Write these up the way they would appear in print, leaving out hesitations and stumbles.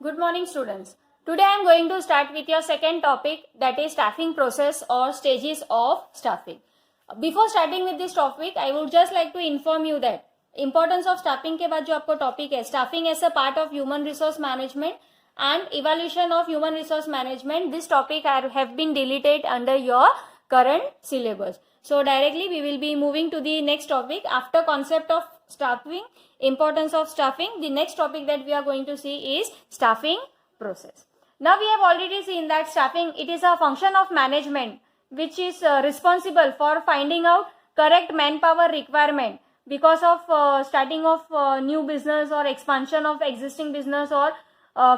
Good morning, students. Today I am going to start with your second topic, that is staffing process or stages of staffing. Before starting with this topic, I would just like to inform you that importance of staffing के बाद जो आपको topic है, staffing as a part of human resource management and evaluation of human resource management, this topic have been deleted under your current syllabus. So directly we will be moving to the next topic. After concept of staffing, importance of staffing, the next topic that we are going to see is staffing process. Now we have already seen that staffing, it is a function of management which is responsible for finding out correct manpower requirement because of starting of new business or expansion of existing business or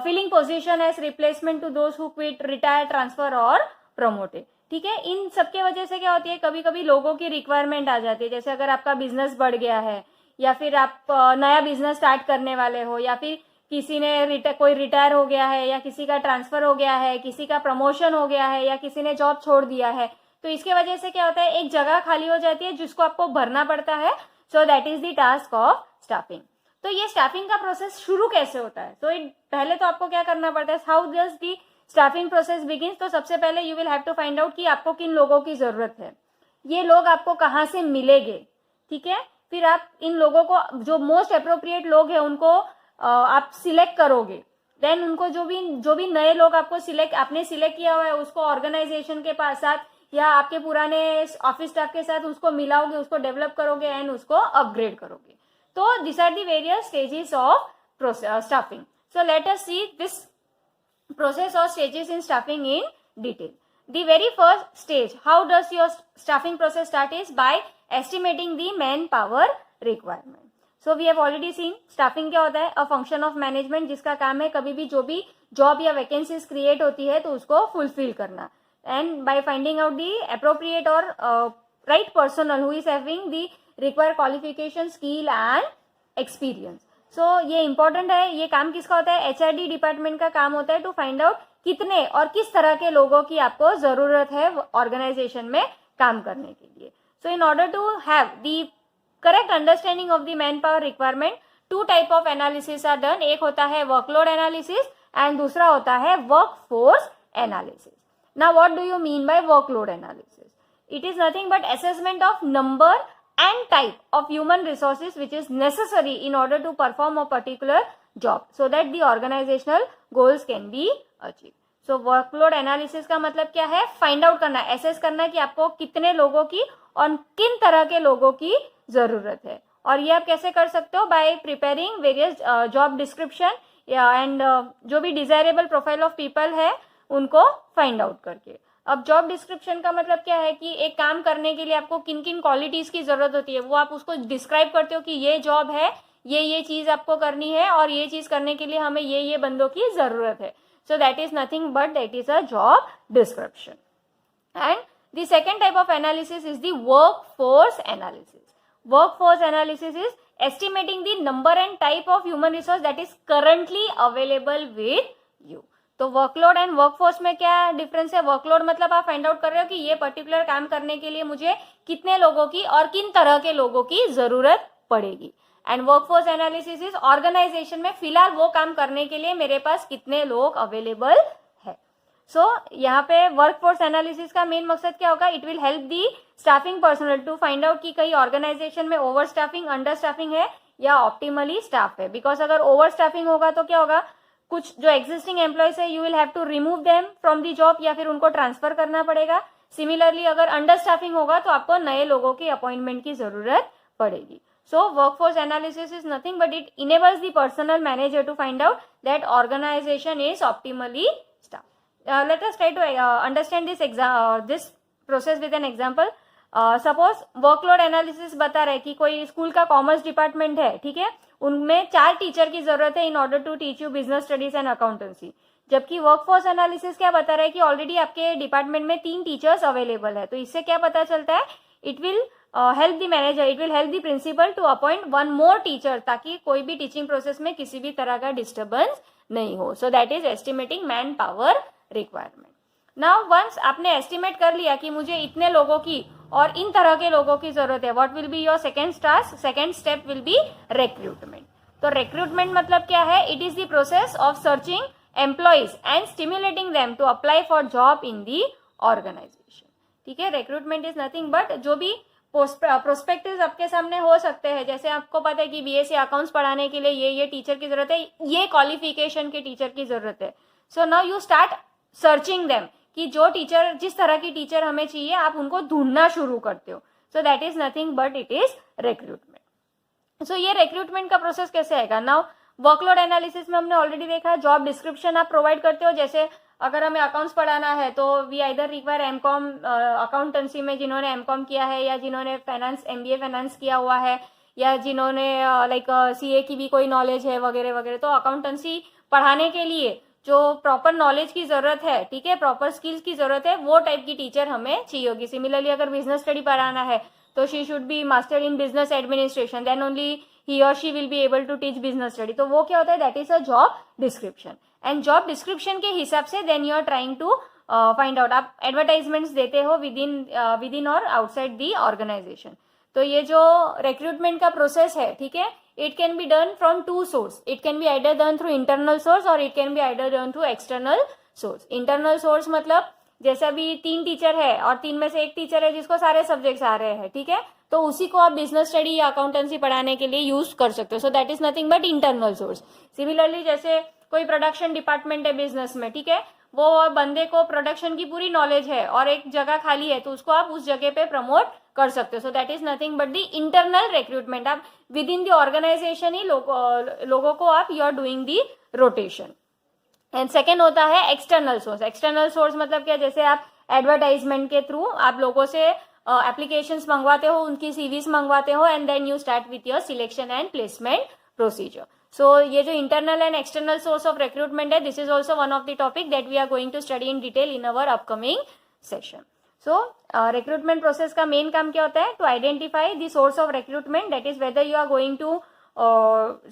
filling position as replacement to those who quit, retire, transfer or promoted. ठीक है, इन सबके वजह से क्या होती है, कभी कभी लोगों की रिक्वायरमेंट आ जाती है. जैसे अगर आपका बिजनेस बढ़ गया है या फिर आप नया बिजनेस स्टार्ट करने वाले हो या फिर किसी ने कोई रिटायर हो गया है या किसी का ट्रांसफर हो गया है, किसी का प्रमोशन हो गया है या किसी ने जॉब छोड़ दिया है, तो इसके वजह से क्या होता है, एक जगह खाली हो जाती है जिसको आपको भरना पड़ता है. सो that is the task of staffing. तो ये स्टाफिंग का प्रोसेस शुरू कैसे होता है, तो पहले तो आपको क्या करना पड़ता है, how does the staffing process begins. तो सबसे पहले you will have to find out कि आपको किन लोगों की जरूरत है, ये लोग आपको कहाँ से मिलेंगे. ठीक है, फिर आप इन लोगों को, जो मोस्ट अप्रोप्रिएट लोग हैं उनको आप सिलेक्ट करोगे. देन उनको जो भी नए लोग आपने सिलेक्ट किया हुआ है उसको ऑर्गेनाइजेशन के साथ या आपके पुराने ऑफिस स्टाफ के साथ उसको मिलाओगे, उसको डेवलप करोगे एंड उसको अपग्रेड करोगे. तो this are the various stages of staffing. So let us see this process or stages in staffing in detail. The very first stage, how does your staffing process start, is by estimating the manpower requirement. So we have already seen staffing क्या होता है, a function of management, जिसका काम है कभी भी जो भी जॉब या वैकेंसीज क्रिएट होती है तो उसको फुलफिल करना, and by finding out the appropriate or right personnel who is having the required qualification, skill and experience. ये इंपॉर्टेंट है. ये काम किसका होता है, एचआरडी डिपार्टमेंट का काम होता है टू फाइंड आउट कितने और किस तरह के लोगों की आपको जरूरत है ऑर्गेनाइजेशन में काम करने के लिए. So in order to have the correct understanding of the man power requirement, two type of analysis are done. एक होता है वर्कलोड एनालिसिस एंड दूसरा होता है workforce analysis. Now what do you mean by workload analysis? It is nothing but assessment of number and type of human resources which is necessary in order to perform a particular job so that the organizational goals can be achieved. So workload analysis का मतलब क्या है, find out करना, assess करना कि आपको कितने लोगों की और किन तरह के लोगों की जरूरत है. और ये आप कैसे कर सकते हो, bye preparing various job description and जो भी डिजायरेबल प्रोफाइल ऑफ पीपल है उनको फाइंड आउट करके. अब जॉब डिस्क्रिप्शन का मतलब क्या है कि एक काम करने के लिए आपको किन किन क्वालिटीज की जरूरत होती है वो आप उसको डिस्क्राइब करते हो कि ये जॉब है, ये चीज आपको करनी है और ये चीज करने के लिए हमें ये बंदों की जरूरत है. सो that is nothing but that is a job description. And the second type of analysis is the workforce analysis. Workforce analysis is estimating the number and type of human resource that is currently available with you. तो workload and workforce में क्या difference है? Workload मतलब आप find out कर रहे हो कि ये पर्टिकुलर काम करने के लिए मुझे कितने लोगों की और किन तरह के लोगों की जरूरत पड़ेगी. And workforce analysis is organisation में फिलहाल वो काम करने के लिए मेरे पास कितने लोग अवेलेबल है. सो यहाँ पे वर्कफोर्स एनालिसिस का मेन मकसद क्या होगा, it will help the staffing personnel to find out कि कहीं ऑर्गेनाइजेशन में ओवर स्टाफिंग, अंडर स्टाफिंग है या ऑप्टिमली स्टाफ है. बिकॉज अगर ओवर स्टाफिंग होगा तो क्या होगा, कुछ जो एग्जिस्टिंग एम्प्लॉयज है you will have to remove them from the job या फिर उनको ट्रांसफर करना पड़ेगा. सिमिलरली अगर अंडर स्टाफिंग होगा तो आपको नए लोगों की अपॉइंटमेंट की जरूरत पड़ेगी. So workforce analysis is nothing but it enables the personnel manager to find out that organisation is optimally staff. Let us try to understand this process with an example. Suppose workload analysis बता रहा है कि कोई school का commerce department है, ठीक है, उनमें 4 टीचर की जरूरत है in order to teach you business studies and accountancy. जबकि वर्कफोर्स एनालिसिस क्या बता रहा है कि ऑलरेडी आपके डिपार्टमेंट में 3 टीचर्स अवेलेबल है. तो इससे क्या पता चलता है, it will help the manager, it will help the principal to appoint 1 more teacher ताकि कोई भी टीचिंग प्रोसेस में किसी भी तरह का डिस्टर्बेंस नहीं हो. So that is estimating man power requirement. Now once आपने एस्टिमेट कर लिया कि मुझे इतने लोगों की और इन तरह के लोगों की जरूरत है, what will be your second step will be recruitment. तो रिक्रूटमेंट मतलब क्या है, it is the process of searching employees and stimulating them to apply for job in the organisation. ठीक है, रिक्रूटमेंट इज नथिंग बट जो भी prospectives आपके सामने हो सकते हैं, जैसे आपको पता है कि बीएससी अकाउंट्स पढ़ाने के लिए ये टीचर की जरूरत है, ये क्वालिफिकेशन के टीचर की जरूरत है. So now you start searching them कि जो टीचर, जिस तरह की टीचर हमें चाहिए, आप उनको ढूंढना शुरू करते हो. So that is nothing but it is recruitment. So ये रिक्रूटमेंट का प्रोसेस कैसे आएगा? नाउ वर्कलोड एनालिसिस में हमने ऑलरेडी देखा है, जॉब डिस्क्रिप्शन आप प्रोवाइड करते हो. जैसे अगर हमें अकाउंट्स पढ़ाना है तो we either require MCom, accountancy में जिन्होंने एमकॉम किया है या जिन्होंने फाइनेंस, एमबीए फाइनेंस किया हुआ है या जिन्होंने लाइक सीए की भी कोई नॉलेज है वगैरह वगैरह. तो अकाउंटेंसी पढ़ाने के लिए जो प्रॉपर नॉलेज की जरूरत है, ठीक है, प्रॉपर स्किल्स की जरूरत है, वो टाइप की टीचर हमें चाहिए होगी. सिमिलरली अगर बिजनेस स्टडी पढ़ाना है तो she should be master in business administration, then only he और she will be able to teach business study. तो वो क्या होता है? That is a job description. And job description के हिसाब से then you are trying to find out, आप एडवर्टाइजमेंट्स देते हो विद इन और आउटसाइड दी ऑर्गेनाइजेशन. तो ये जो रिक्रूटमेंट का प्रोसेस है, ठीक है, it can be done from two source. It can be either done through internal source or it can be either done through external source. Internal source मतलब जैसे अभी 3 टीचर है और 3 में से एक टीचर है जिसको सारे सब्जेक्ट्स आ रहे हैं, ठीक है, तो उसी को आप बिजनेस स्टडी या अकाउंटेंसी पढ़ाने के लिए यूज कर सकते हो. So that is nothing but internal source. Similarly जैसे कोई प्रोडक्शन डिपार्टमेंट है बिजनेस में, ठीक है, वो बंदे को प्रोडक्शन की पूरी नॉलेज है और एक जगह खाली है तो उसको आप उस जगह पे प्रमोट कर सकते हो. So that is nothing but the internal recruitment. आप विद इन द ऑर्गेनाइजेशन ही लोगों को आप you are doing the rotation. And second होता है एक्सटर्नल सोर्स. एक्सटर्नल सोर्स मतलब क्या? जैसे आप एडवर्टाइजमेंट के थ्रू आप लोगों से एप्लीकेशंस मंगवाते हो, उनकी सीवीज मंगवाते हो and then you start with your selection and placement procedure. So ये जो internal and external source of recruitment है, this is also one of the topic that we are going to study in detail in our upcoming session. So recruitment process का main काम क्या होता है? To identify the source of recruitment, that is whether you are going to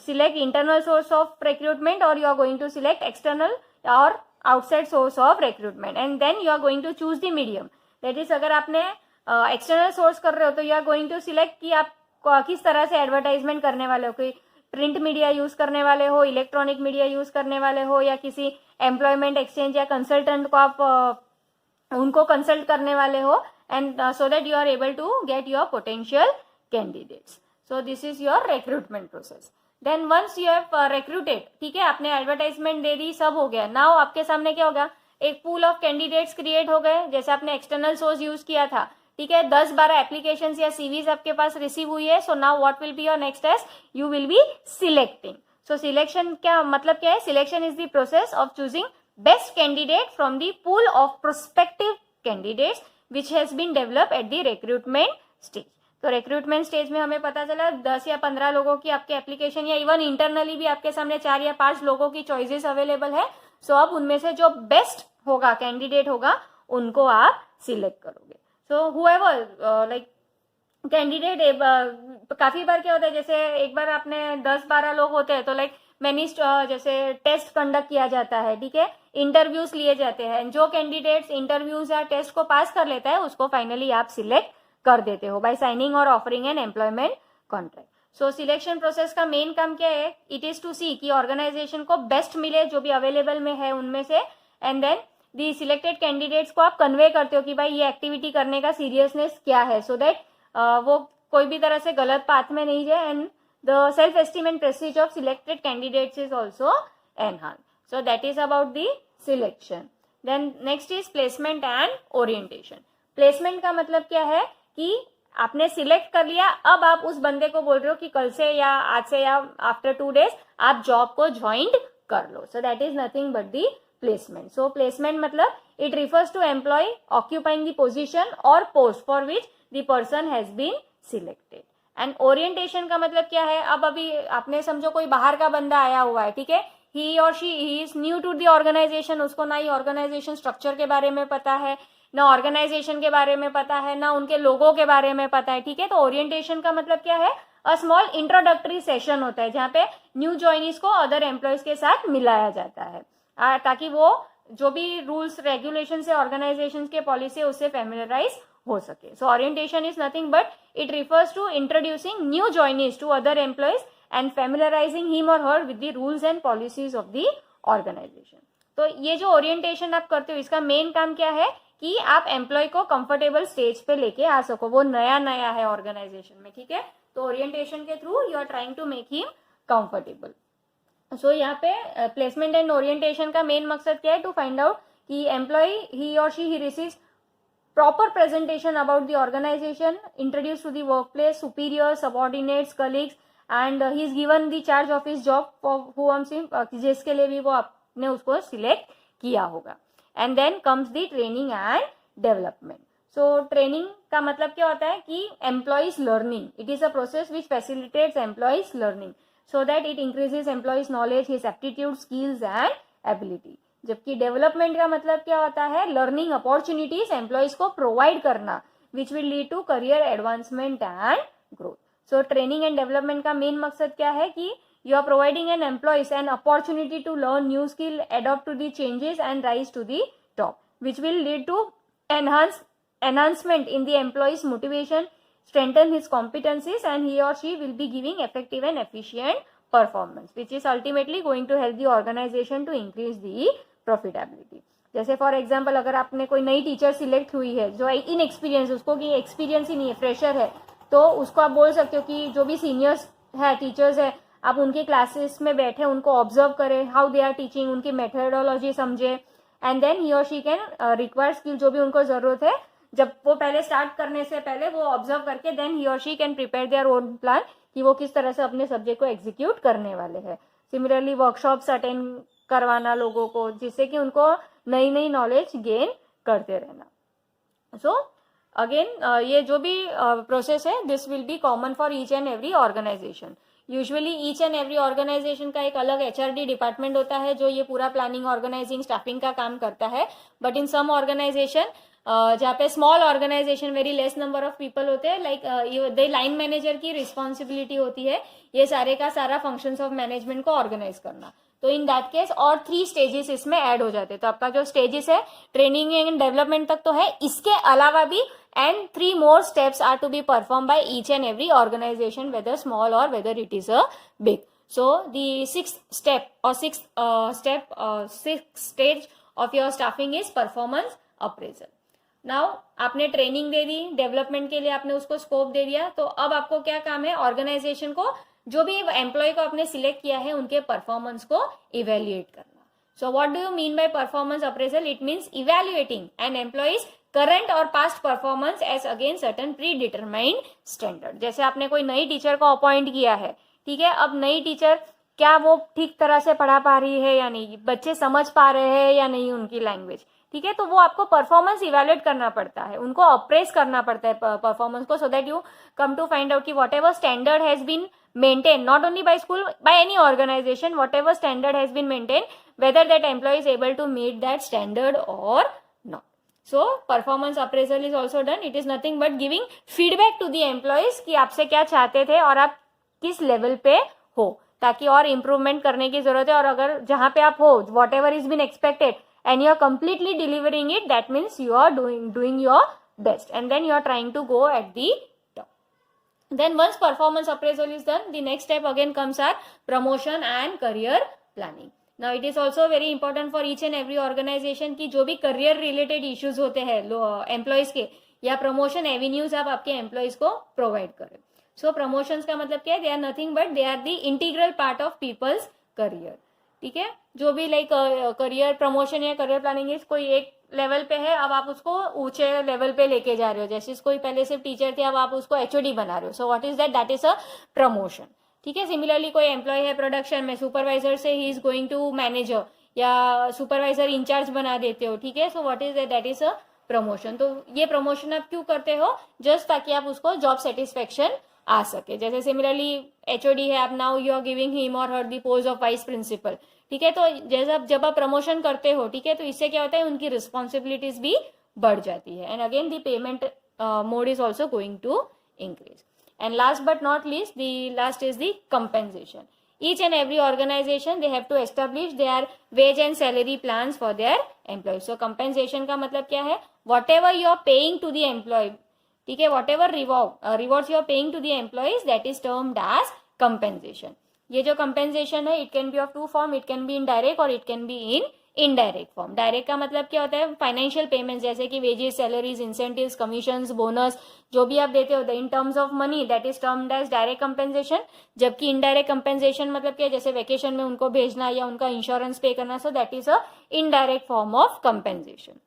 select internal source of recruitment or you are going to select external or outside source of recruitment, and then you are going to choose the medium. That is, अगर आपने external source कर रहे हो तो you are going to select कि आप किस तरह से एडवर्टाइजमेंट करने वाले हो. कोई प्रिंट मीडिया यूज करने वाले हो, इलेक्ट्रॉनिक मीडिया यूज करने वाले हो, या किसी एम्प्लॉयमेंट एक्सचेंज या कंसल्टेंट को आप उनको कंसल्ट करने वाले हो, and so that you are able to get your potential candidates. So this is your recruitment process. Then once you have recruited, ठीक है, आपने एडवर्टाइजमेंट दे दी, सब हो गया. नाउ आपके सामने क्या होगा? एक पूल ऑफ कैंडिडेट्स क्रिएट हो गए. जैसे आपने एक्सटर्नल सोर्स यूज किया था, ठीक है, 10-12 एप्लीकेशंस या सीवीज आपके पास रिसीव हुई है. So now what will be your next test? You will be selecting. So selection क्या मतलब क्या है? Selection is the process of choosing best candidate from the pool of prospective candidates which has been develop at the recruitment stage. तो recruitment stage में हमें पता चला 10 या 15 लोगों की आपके एप्लीकेशन, या इवन इंटरनली भी आपके सामने 4 या 5 लोगों की चॉइसेस अवेलेबल है. सो अब उनमें से जो बेस्ट होगा, कैंडिडेट होगा, उनको आप सिलेक्ट करोगे. सो हुएवर लाइक कैंडिडेट, काफी बार क्या होता है, जैसे एक बार आपने 10-12 लोग होते हैं तो लाइक मैनी जैसे टेस्ट कंडक्ट किया जाता है, ठीक है, इंटरव्यूज लिए जाते हैं. जो कैंडिडेट्स इंटरव्यूज या टेस्ट को पास कर लेता है उसको फाइनली आप सिलेक्ट कर देते हो बाय साइनिंग और offering an employment contract. So selection process का मेन काम क्या है? इट इज टू सी कि ऑर्गेनाइजेशन को बेस्ट मिले जो भी अवेलेबल में है उनमें से, and then the selected candidates को आप कन्वे करते हो कि भाई ये एक्टिविटी करने का सीरियसनेस क्या है, सो दैट वो कोई भी तरह से गलत पाथ में नहीं जाए, and the self esteem and prestige of selected candidates is also enhance. So that is about the selection. Then next is placement and orientation. Placement का मतलब क्या है कि आपने सिलेक्ट कर लिया, अब आप उस बंदे को बोल रहे हो कि कल से या आज से या आफ्टर 2 days आप जॉब को ज्वाइन कर लो. So that is nothing but the placement. So placement मतलब it refers to employee occupying the position or post for which the person has been selected. And orientation का मतलब क्या है? अब अभी आपने समझो कोई बाहर का बंदा आया हुआ है, ठीक है, ही और she he is new to the organisation, उसको ना ही ऑर्गेनाइजेशन स्ट्रक्चर के बारे में पता है, ना ऑर्गेनाइजेशन के बारे में पता है, ना उनके लोगों के बारे में पता है, ठीक है. तो ओरिएंटेशन का मतलब क्या है? अ स्मॉल इंट्रोडक्टरी सेशन होता है जहाँ पे न्यू ज्वाइनीज को अदर एम्प्लॉयज के साथ मिलाया जाता है, ताकि वो जो भी रूल्स रेगुलेशन से ऑर्गेनाइजेशन के पॉलिसी है उससे फेमिलराइज हो सके. So orientation is nothing but it refers to introducing new joinees to other employees and familiarizing him or her with the rules and policies of the organization. तो ये जो orientation आप करते हो इसका मेन काम क्या है कि आप एम्प्लॉय को कंफर्टेबल स्टेज पे लेके आ सको, वो नया नया है ऑर्गेनाइजेशन में, ठीक है। तो ओरिएंटेशन के through you are trying to make him comfortable. So यहाँ पे प्लेसमेंट एंड ओरिएंटेशन का मेन मकसद क्या है, टू फाइंड आउट कि एम्प्लॉय ही और she he receives proper presentation about the organization, introduced to the workplace, superiors, subordinates, colleagues, and he is given the charge of his job for whom जिसके लिए भी वो आपने उसको select किया होगा। And then comes the training and development. So training का मतलब क्या होता है कि employees learning, it is a process which facilitates employees learning so that it increases employees knowledge, his aptitude, skills and ability. जबकि development का मतलब क्या होता है, लर्निंग अपॉर्चुनिटीज एम्प्लॉइज को प्रोवाइड करना which will lead to career advancement and growth. So training and development का main मकसद क्या है कि you are providing an employees an opportunity to learn new skill, adopt to the changes and rise to the top, which will lead to enhancement in the employee's motivation, strengthen his competencies, and he or she will be giving effective and efficient performance, which is ultimately going to help the organization to increase the profitability. जैसे for example अगर आपने कोई नई teacher select हुई है जो in experience, उसको कि एक्सपीरियंस ही नहीं है, फ्रेशर है, तो उसको आप बोल सकते हो कि जो भी सीनियर्स है, टीचर्स है, आप उनके क्लासेस में बैठे उनको ऑब्जर्व करें, हाउ दे आर टीचिंग, उनकी मेथोडोलॉजी समझे, एंड देन ही और शी कैन रिक्वायर स्किल जो भी उनको जरूरत है, जब वो पहले स्टार्ट करने से पहले वो ऑब्जर्व करके देन ही और she can prepare their own plan कि वो किस तरह से अपने सब्जेक्ट को एग्जीक्यूट करने वाले हैं। सिमिलरली वर्कशॉप्स अटेंड करवाना लोगों को, जिससे कि उनको नई नई नॉलेज गेन करते रहना। सो अगेन ये जो भी प्रोसेस है this will be common for each and every organisation. Usually each and every organisation का एक अलग एचआरडी डिपार्टमेंट होता है जो ये पूरा प्लानिंग, ऑर्गेनाइजिंग, स्टाफिंग का काम करता है। बट इन सम ऑर्गेनाइजेशन जहाँ पे small organisation, very less number of people होते हैं, लाइक द लाइन मैनेजर की रिस्पॉन्सिबिलिटी होती है ये सारे का सारा फंक्शंस ऑफ मैनेजमेंट को ऑर्गेनाइज करना। तो इन दैट केस और 3 स्टेजेस इसमें ऐड हो जाते हैं। तो आपका जो स्टेजेस है ट्रेनिंग एंड डेवलपमेंट तक तो है, इसके अलावा भी and 3 more steps are to be performed by each and every organization, whether small or whether it is a big. So the 6th step or 6th stage of your staffing is performance appraisal. Now आपने training दे दी, development के लिए आपने उसको scope दे दिया, तो अब आपको क्या काम है, ऑर्गेनाइजेशन को जो भी एम्प्लॉय को आपने सिलेक्ट किया है उनके परफॉर्मेंस को इवेल्युएट करना। So what do you mean by performance appraisal? It means evaluating an employee's current or past performance as against certain pre determined standard. जैसे आपने कोई नई टीचर को अपॉइंट किया है, ठीक है, अब नई टीचर क्या वो ठीक तरह से पढ़ा पा रही है या नहीं, बच्चे समझ पा रहे हैं या नहीं उनकी लैंग्वेज, ठीक है, तो वो आपको परफॉर्मेंस इवेल्युएट करना पड़ता है, उनको अप्रेस करना पड़ता है परफॉर्मेंस को, so that you come to find out कि whatever standard has been maintained not only by school, by any organization, whatever standard has been maintained, whether that employee is able to meet that standard or not. So performance appraisal is also done. It is nothing but giving feedback to the employees कि आपसे क्या चाहते थे और आप किस level पे हो, ताकि और इम्प्रूवमेंट करने की जरूरत है, और अगर जहां पे आप हो whatever is been expected and you are completely delivering it, that means you are doing your best, and then you are trying to go at the top. Then once performance appraisal is done, the next step again comes our promotion and career planning. Now it is also very important for each and every organization कि जो भी career related issues होते हैं employees के, या promotion avenues आप आपके employees को provide करें. So promotions का मतलब क्या है? They are nothing but they are the integral part of people's career. ठीक है, जो भी लाइक करियर प्रमोशन या करियर प्लानिंग कोई एक लेवल पे है, अब आप उसको ऊंचे लेवल पे लेके जा रहे हो, जैसे कोई पहले सिर्फ टीचर थे अब आप उसको एचओडी बना रहे हो, सो what is that? That is a promotion. ठीक है, सिमिलरली कोई एम्प्लॉय है प्रोडक्शन में, सुपरवाइजर से he is going to manager या सुपरवाइजर इंचार्ज बना देते हो, ठीक है, so what is that? That is a promotion. तो ये प्रमोशन आप क्यों करते हो? जस्ट ताकि आप उसको जॉब सेटिस्फेक्शन आ सके। जैसे सिमिलरली एचओडी है, आप now you are giving him or her the post of vice principal, ठीक है, तो जैसा जब आप प्रमोशन करते हो, ठीक है, तो इससे क्या होता है, उनकी रिस्पॉन्सिबिलिटीज भी बढ़ जाती है, and again the payment mode is also going to increase. And last but not least, the last is the compensation. Each and every organization they have to establish their wage and salary plans for their employees. So compensation का मतलब क्या है? Whatever you are paying to the employee, ठीक है, whatever rewards you are paying to the employees, that is termed as compensation. ये जो compensation है, it can be of 2 form, it can be in direct or it can be in indirect form. Direct का मतलब क्या होता है, financial payments जैसे कि wages, salaries, incentives, commissions, bonus जो भी आप देते हो in terms of money, that is termed as direct compensation. जबकि इनडायरेक्ट कंपेंसेशन मतलब क्या, जैसे वेकेशन में उनको भेजना या उनका इंश्योरेंस पे करना, so that is a indirect form of compensation.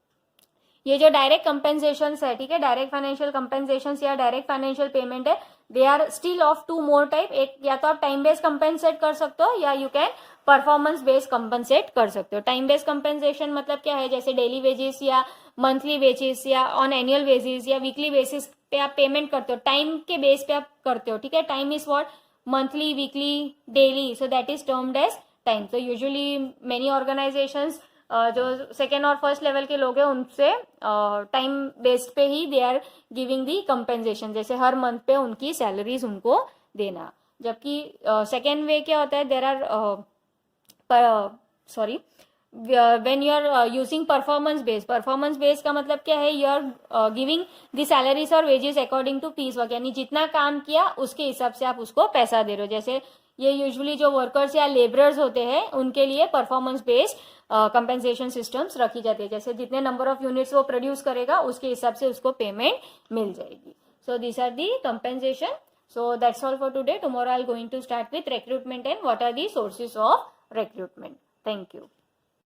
ये जो डायरेक्ट कंपेंसेशन है, ठीक है, डायरेक्ट फाइनेंशियल कंपेंसेशन या डायरेक्ट फाइनेंशियल पेमेंट है, they are still of two more type. एक या तो आप टाइम बेस्ड कंपेंसेट कर सकते हो या you can performance based compensate कर सकते हो. टाइम बेस्ड कंपेंसेशन मतलब क्या है, जैसे डेली वेजेस या मंथली वेजेस या ऑन एनुअल बेसिस या वीकली बेसिस पे आप पेमेंट करते हो, टाइम के बेस पे आप करते हो, ठीक है. Time is what, monthly, weekly, daily, so that is termed as time. तो यूजुअली मेनी ऑर्गेनाइजेशंस जो सेकेंड और फर्स्ट लेवल के लोग हैं उनसे टाइम बेस्ड पे ही they are giving the compensation, जैसे हर मंथ पे उनकी सैलरीज उनको देना. जबकि सेकेंड वे क्या होता है, there are when you are using performance based का मतलब क्या है, you are giving the salaries और wages according to piece work, यानी जितना काम किया उसके हिसाब से आप उसको पैसा दे रहे हो. जैसे ये यूजुअली जो वर्कर्स या लेबरर्स होते हैं उनके लिए परफॉर्मेंस बेस्ड कंपेंसेशन सिस्टम्स रखी जाती है, जैसे जितने नंबर ऑफ यूनिट्स वो प्रोड्यूस करेगा उसके हिसाब से उसको पेमेंट मिल जाएगी. So this are the compensation. So that's all for today. Tomorrow I'll going to start with recruitment and what are the sources of recruitment. Thank you.